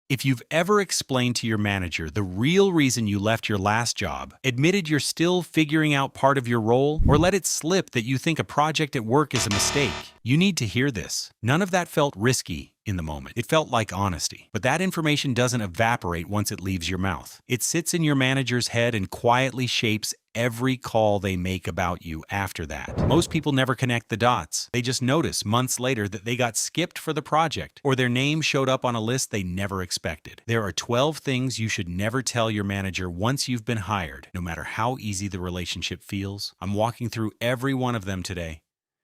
If you've ever explained to your manager the real reason you left your last job, admitted you're still figuring out part of your role, or let it slip that you think a project at work is a mistake, you need to hear this. None of that felt risky in the moment. It felt like honesty. But that information doesn't evaporate once it leaves your mouth. It sits in your manager's head and quietly shapes every call they make about you after that. Most people never connect the dots. They just notice months later that they got skipped for the project, or their name showed up on a list they never expected. There are 12 things you should never tell your manager once you've been hired, no matter how easy the relationship feels. I'm walking through every one of them today.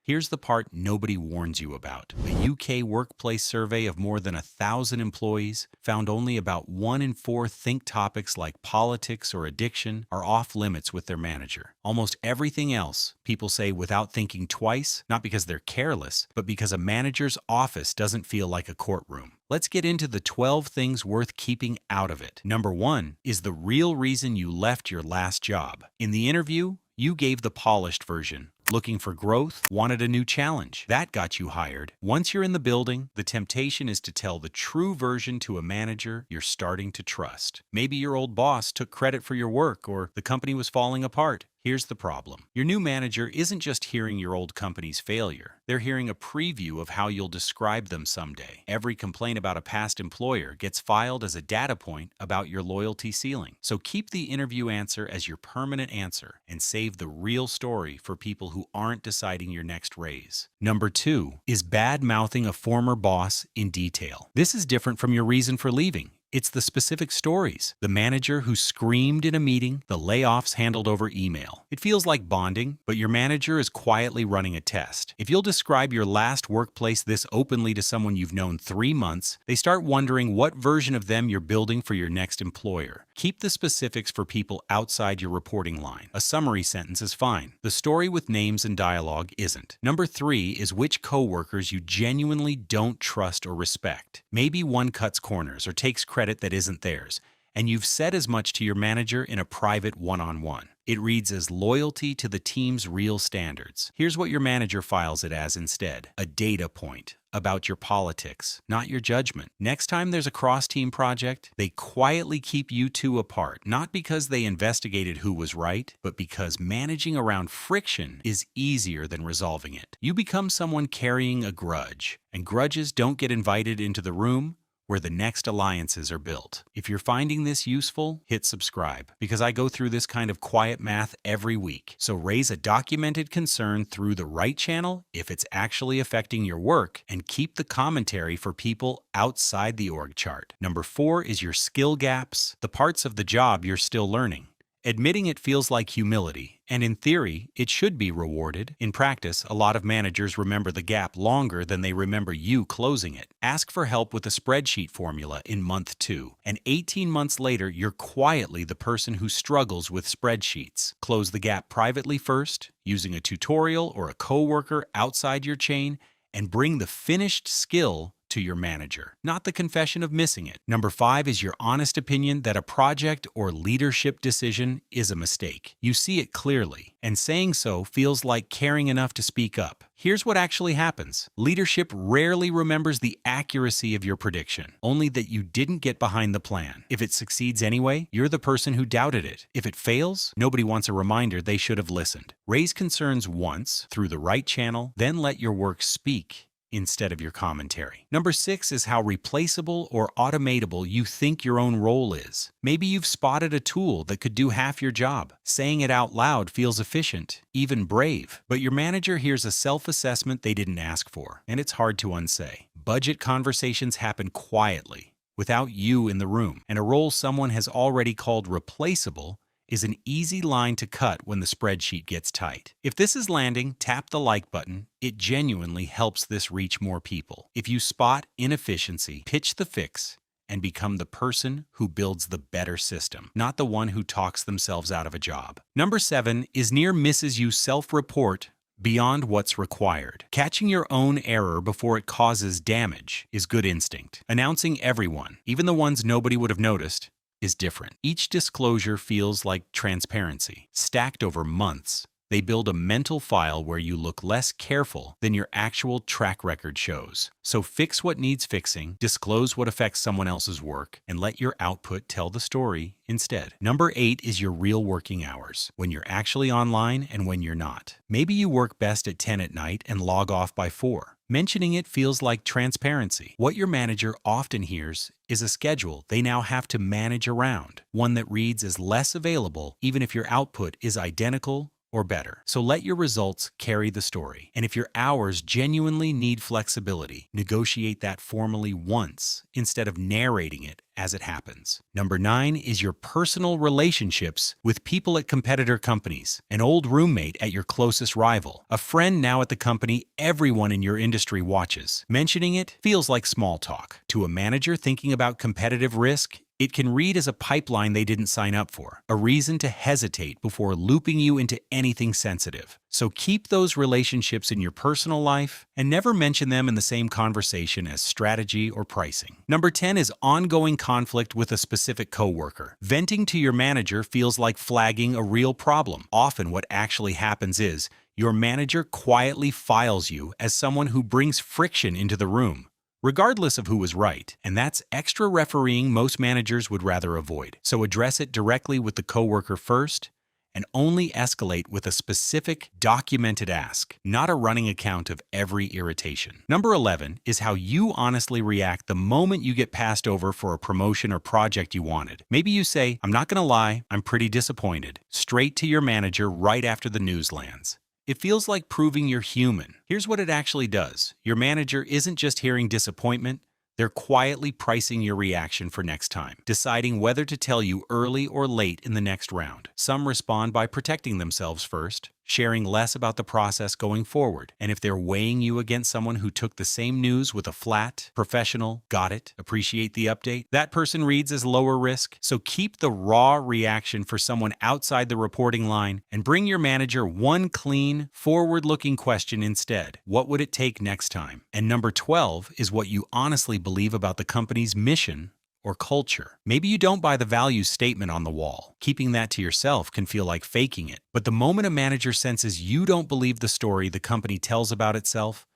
Here's the part nobody warns you about. A UK workplace survey of more than 1,000 employees found only about 1 in 4 think topics like politics or addiction are off limits with their manager. Almost everything else, people say without thinking twice, not because they're careless, but because a manager's office doesn't feel like a courtroom. Let's get into the 12 things worth keeping out of it. Number 1 is the real reason you left your last job. In the interview, you gave the polished version. Looking for growth, wanted a new challenge. That got you hired. Once you're in the building, the temptation is to tell the true version to a manager you're starting to trust. Maybe your old boss took credit for your work, or the company was falling apart. Here's the problem. Your new manager isn't just hearing your old company's failure. They're hearing a preview of how you'll describe them someday. Every complaint about a past employer gets filed as a data point about your loyalty ceiling. So keep the interview answer as your permanent answer and save the real story for people who aren't deciding your next raise. Number 2 is bad-mouthing a former boss in detail. This is different from your reason for leaving. It's the specific stories. The manager who screamed in a meeting, the layoffs handled over email. It feels like bonding, but your manager is quietly running a test. If you'll describe your last workplace this openly to someone you've known 3 months, they start wondering what version of them you're building for your next employer. Keep the specifics for people outside your reporting line. A summary sentence is fine. The story with names and dialogue isn't. Number 3 is which coworkers you genuinely don't trust or respect. Maybe one cuts corners or takes credit that isn't theirs, and you've said as much to your manager in a private one-on-one. It reads as loyalty to the team's real standards. Here's what your manager files it as instead: a data point about your politics, not your judgment. Next time there's a cross-team project, they quietly keep you two apart, not because they investigated who was right, but because managing around friction is easier than resolving it. You become someone carrying a grudge, and grudges don't get invited into the room where the next alliances are built. If you're finding this useful, hit subscribe, because I go through this kind of quiet math every week. So raise a documented concern through the right channel if it's actually affecting your work, and keep the commentary for people outside the org chart. Number 4 is your skill gaps, the parts of the job you're still learning. Admitting it feels like humility, and in theory, it should be rewarded. In practice, a lot of managers remember the gap longer than they remember you closing it. Ask for help with a spreadsheet formula in month 2, and 18 months later, you're quietly the person who struggles with spreadsheets. Close the gap privately first, using a tutorial or a coworker outside your chain, and bring the finished skill to your manager, not the confession of missing it. Number 5 is your honest opinion that a project or leadership decision is a mistake. You see it clearly, and saying so feels like caring enough to speak up. Here's what actually happens. Leadership rarely remembers the accuracy of your prediction, only that you didn't get behind the plan. If it succeeds anyway, you're the person who doubted it. If it fails, nobody wants a reminder they should have listened. Raise concerns once through the right channel, then let your work speak instead of your commentary. Number 6 is how replaceable or automatable you think your own role is. Maybe you've spotted a tool that could do half your job. Saying it out loud feels efficient, even brave, but your manager hears a self-assessment they didn't ask for, and it's hard to unsay. Budget conversations happen quietly, without you in the room, and a role someone has already called replaceable is an easy line to cut when the spreadsheet gets tight. If this is landing, tap the like button. It genuinely helps this reach more people. If you spot inefficiency, pitch the fix and become the person who builds the better system, not the one who talks themselves out of a job. Number 7 is near misses you self-report beyond what's required. Catching your own error before it causes damage is good instinct. Announcing everyone, even the ones nobody would have noticed, is different. Each disclosure feels like transparency, stacked over months. They build a mental file where you look less careful than your actual track record shows. So fix what needs fixing, disclose what affects someone else's work, and let your output tell the story instead. Number 8 is your real working hours, when you're actually online and when you're not. Maybe you work best at 10 at night and log off by 4. Mentioning it feels like transparency. What your manager often hears is a schedule they now have to manage around, one that reads as less available even if your output is identical or better. So let your results carry the story. And if your hours genuinely need flexibility, negotiate that formally once instead of narrating it as it happens. Number 9 is your personal relationships with people at competitor companies, an old roommate at your closest rival, a friend now at the company everyone in your industry watches. Mentioning it feels like small talk. To a manager thinking about competitive risk, it can read as a pipeline they didn't sign up for, a reason to hesitate before looping you into anything sensitive. So keep those relationships in your personal life and never mention them in the same conversation as strategy or pricing. Number 10 is ongoing conflict with a specific coworker. Venting to your manager feels like flagging a real problem. Often what actually happens is your manager quietly files you as someone who brings friction into the room, regardless of who was right. And that's extra refereeing most managers would rather avoid. So address it directly with the coworker first and only escalate with a specific documented ask, not a running account of every irritation. Number 11 is how you honestly react the moment you get passed over for a promotion or project you wanted. Maybe you say, "I'm not gonna lie, I'm pretty disappointed," straight to your manager right after the news lands. It feels like proving you're human. Here's what it actually does. Your manager isn't just hearing disappointment, they're quietly pricing your reaction for next time, deciding whether to tell you early or late in the next round. Some respond by protecting themselves first, sharing less about the process going forward. And if they're weighing you against someone who took the same news with a flat, professional, got it, appreciate the update, that person reads as lower risk. So keep the raw reaction for someone outside the reporting line and bring your manager one clean, forward-looking question instead. What would it take next time? And number 12 is what you honestly believe about the company's mission or culture. Maybe you don't buy the values statement on the wall. Keeping that to yourself can feel like faking it. But the moment a manager senses you don't believe the story the company tells about itself,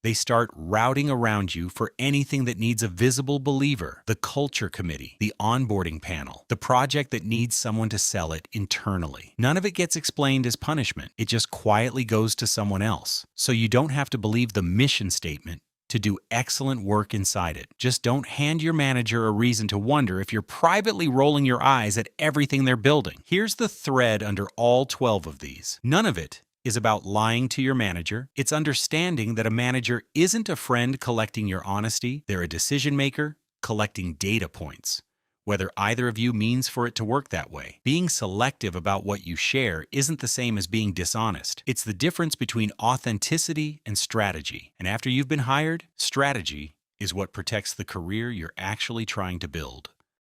they start routing around you for anything that needs a visible believer: the culture committee, the onboarding panel, the project that needs someone to sell it internally. None of it gets explained as punishment. It just quietly goes to someone else. So you don't have to believe the mission statement to do excellent work inside it. Just don't hand your manager a reason to wonder if you're privately rolling your eyes at everything they're building. Here's the thread under all 12 of these. None of it is about lying to your manager. It's understanding that a manager isn't a friend collecting your honesty. They're a decision maker collecting data points, whether either of you means for it to work that way. Being selective about what you share isn't the same as being dishonest. It's the difference between authenticity and strategy. And after you've been hired, strategy is what protects the career you're actually trying to build.